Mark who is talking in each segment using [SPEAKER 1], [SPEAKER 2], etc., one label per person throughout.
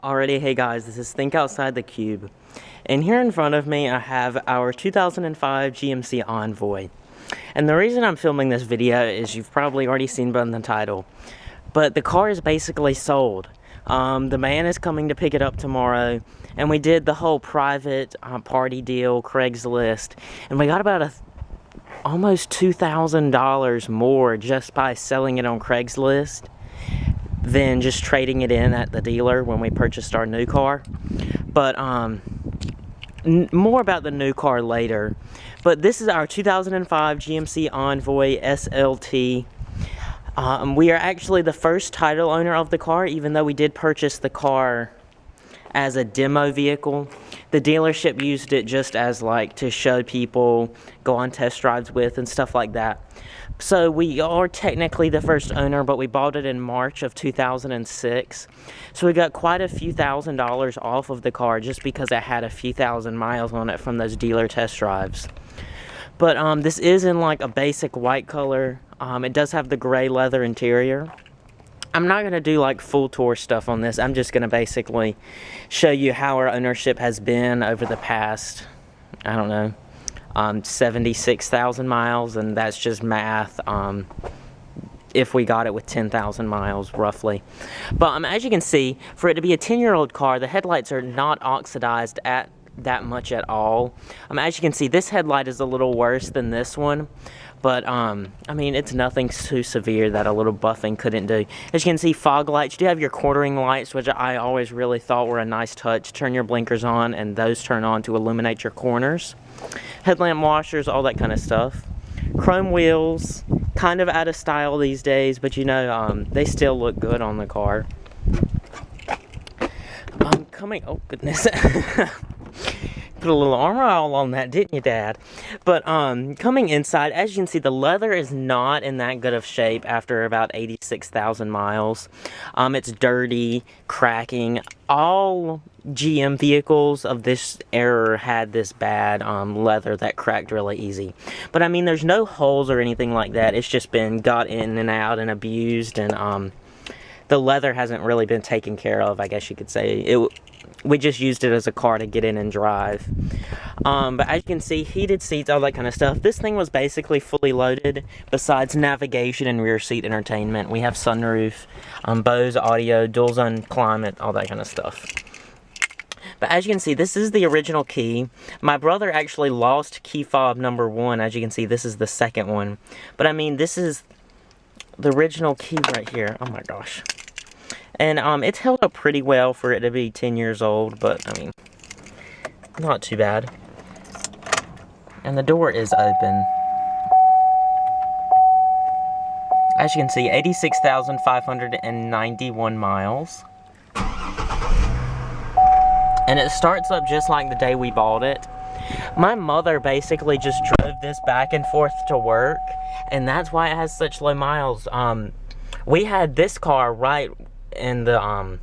[SPEAKER 1] Alrighty, hey guys, this is Think Outside the Cube. And here in front of me I have our 2005 GMC Envoy. And the reason I'm filming this video is you've probably already seen by the title. But the car is basically sold. The man is coming to pick it up tomorrow. And we did the whole private party deal, Craigslist. And we got about almost $2,000 more just by selling it on Craigslist than just trading it in at the dealer when we purchased our new car. But more about the new car later. But this is our 2005 GMC Envoy SLT. We are actually the first title owner of the car, even though we did purchase the car as a demo vehicle. The dealership used it just as like to show people, go on test drives with and stuff like that. So we are technically the first owner, but we bought it in March of 2006. So we got quite a few $1,000s off of the car just because it had a few thousand miles on it from those dealer test drives. But this is in like a basic white color. It does have the gray leather interior. I'm not going to do like full tour stuff on this. I'm just going to basically show you how our ownership has been over the past, I don't know, 76,000 miles, and that's just math. If we got it with 10,000 miles roughly. But as you can see, for it to be a 10-year-old car, the headlights are not oxidized at that much at all. As you can see, this headlight is a little worse than this one, but I mean, it's nothing too severe that a little buffing couldn't do. As you can see, fog lights. You do have your quartering lights, which I always really thought were a nice touch. Turn your blinkers on, and those turn on to illuminate your corners. Headlamp washers, all that kind of stuff. Chrome wheels, kind of out of style these days, but you know, they still look good on the car. Oh goodness. Put a little armor all on that, didn't you, Dad? But coming inside, as you can see, the leather is not in that good of shape after about 86,000 miles. It's dirty, cracking. All GM vehicles of this era had this bad leather that cracked really easy. But I mean, there's no holes or anything like that. It's just been got in and out and abused, and the leather hasn't really been taken care of, I guess you could say. We just used it as a car to get in and drive. But as you can see, heated seats, all that kind of stuff. This thing was basically fully loaded. Besides navigation and rear seat entertainment, we have sunroof, Bose audio, dual zone climate, all that kind of stuff. But as you can see, this is the original key. My brother actually lost key fob number 1. As you can see, this is the second one. But I mean, this is the original key right here. Oh my gosh. And it's held up pretty well for it to be 10 years old, but I mean, not too bad. And the door is open. As you can see, 86,591 miles. And it starts up just like the day we bought it. My mother basically just drove this back and forth to work, and that's why it has such low miles. We had this car right in the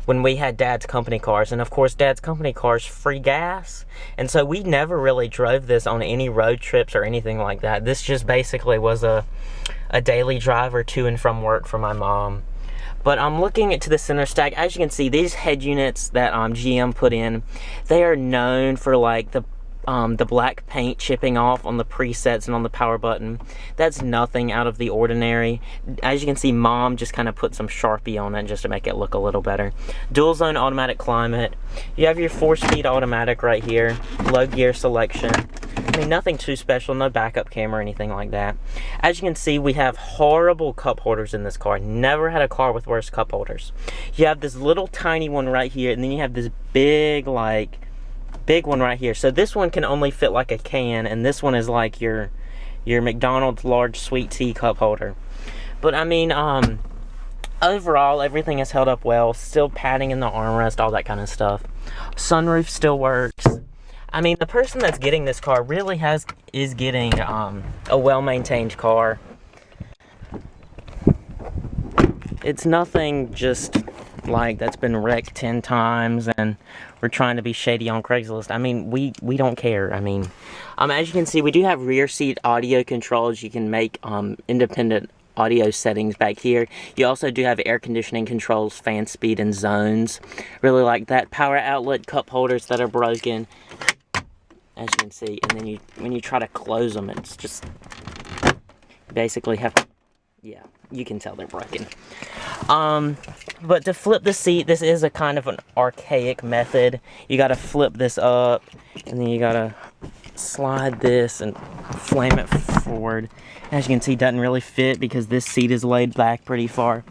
[SPEAKER 1] when we had Dad's company cars, and of course Dad's company cars free gas, and so we never really drove this on any road trips or anything like that. This just basically was a daily driver to and from work for my mom. But I'm looking into the center stack. As you can see, these head units that GM put in, they are known for like the black paint chipping off on the presets and on the power button. That's nothing out of the ordinary. As you can see, Mom just kind of put some Sharpie on it just to make it look a little better. Dual zone automatic climate. You have your 4-speed automatic right here. Low gear selection. I mean, nothing too special, no backup camera or anything like that. As you can see, we have horrible cup holders in this car. Never had a car with worse cup holders. You have this little tiny one right here, and then you have this big one right here. So this one can only fit like a can, and this one is like your McDonald's large sweet tea cup holder. But I mean, overall, everything has held up well. Still padding in the armrest, all that kind of stuff. Sunroof still works. I mean, the person that's getting this car really is getting a well-maintained car. It's nothing just like that's been wrecked 10 times and we're trying to be shady on Craigslist. I mean, we don't care. I mean, as you can see, we do have rear seat audio controls. You can make independent audio settings back here. You also do have air conditioning controls, fan speed, and zones. Really like that. Power outlet cup holders that are broken, as you can see. And then when you try to close them, it's just basically have to, yeah, you can tell they're broken. But to flip the seat, this is a kind of an archaic method. You gotta flip this up, and then you gotta slide this and flame it forward. As you can see, it doesn't really fit because this seat is laid back pretty far.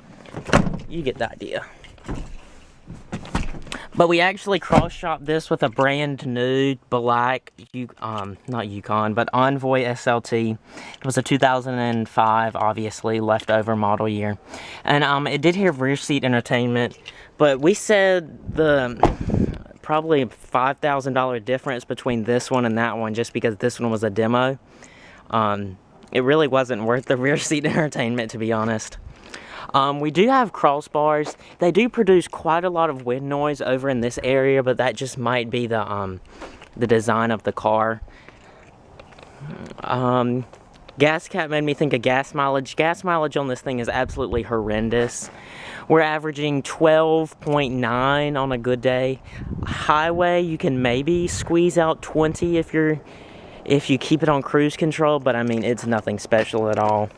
[SPEAKER 1] You get the idea. But we actually cross-shopped this with a brand new black, not Yukon, but Envoy SLT. It was a 2005, obviously, leftover model year. And it did have rear seat entertainment, but we said probably $5,000 difference between this one and that one just because this one was a demo. It really wasn't worth the rear seat entertainment, to be honest. We do have crossbars. They do produce quite a lot of wind noise over in this area, but that just might be the design of the car. Gas cap made me think of gas mileage. Gas mileage on this thing is absolutely horrendous. We're averaging 12.9 on a good day. Highway, you can maybe squeeze out 20 if you keep it on cruise control, but I mean, it's nothing special at all.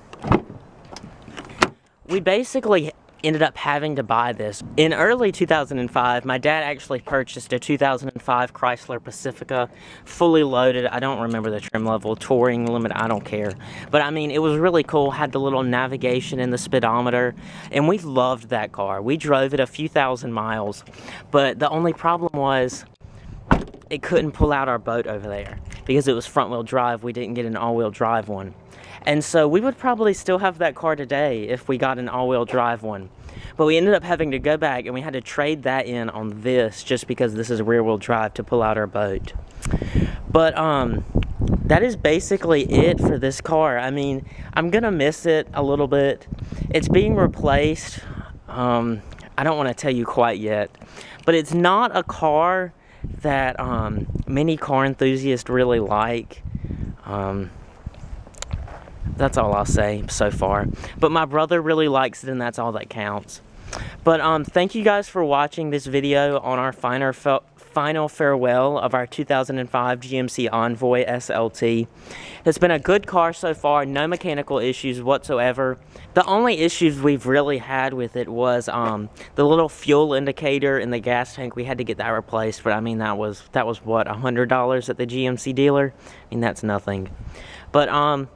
[SPEAKER 1] We basically ended up having to buy this. In early 2005, my dad actually purchased a 2005 Chrysler Pacifica, fully loaded. I don't remember the trim level, touring limit, I don't care. But I mean, it was really cool, had the little navigation in the speedometer, and we loved that car. We drove it a few thousand miles, but the only problem was it couldn't pull out our boat over there. Because it was front-wheel drive, we didn't get an all-wheel drive one. And so we would probably still have that car today if we got an all-wheel drive one. But we ended up having to go back and we had to trade that in on this just because this is rear-wheel drive to pull out our boat. But that is basically it for this car. I mean, I'm gonna miss it a little bit. It's being replaced. I don't want to tell you quite yet. But it's not a car that many car enthusiasts really like. That's all I'll say so far. But my brother really likes it, and that's all that counts. But thank you guys for watching this video on our final farewell of our 2005 GMC Envoy SLT. It's been a good car so far, no mechanical issues whatsoever. The only issues we've really had with it was the little fuel indicator in the gas tank. We had to get that replaced, but I mean that was what, $100 at the GMC dealer? I mean, that's nothing. But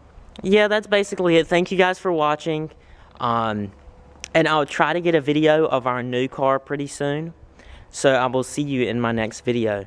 [SPEAKER 1] yeah, that's basically it. Thank you guys for watching. And I'll try to get a video of our new car pretty soon. So I will see you in my next video.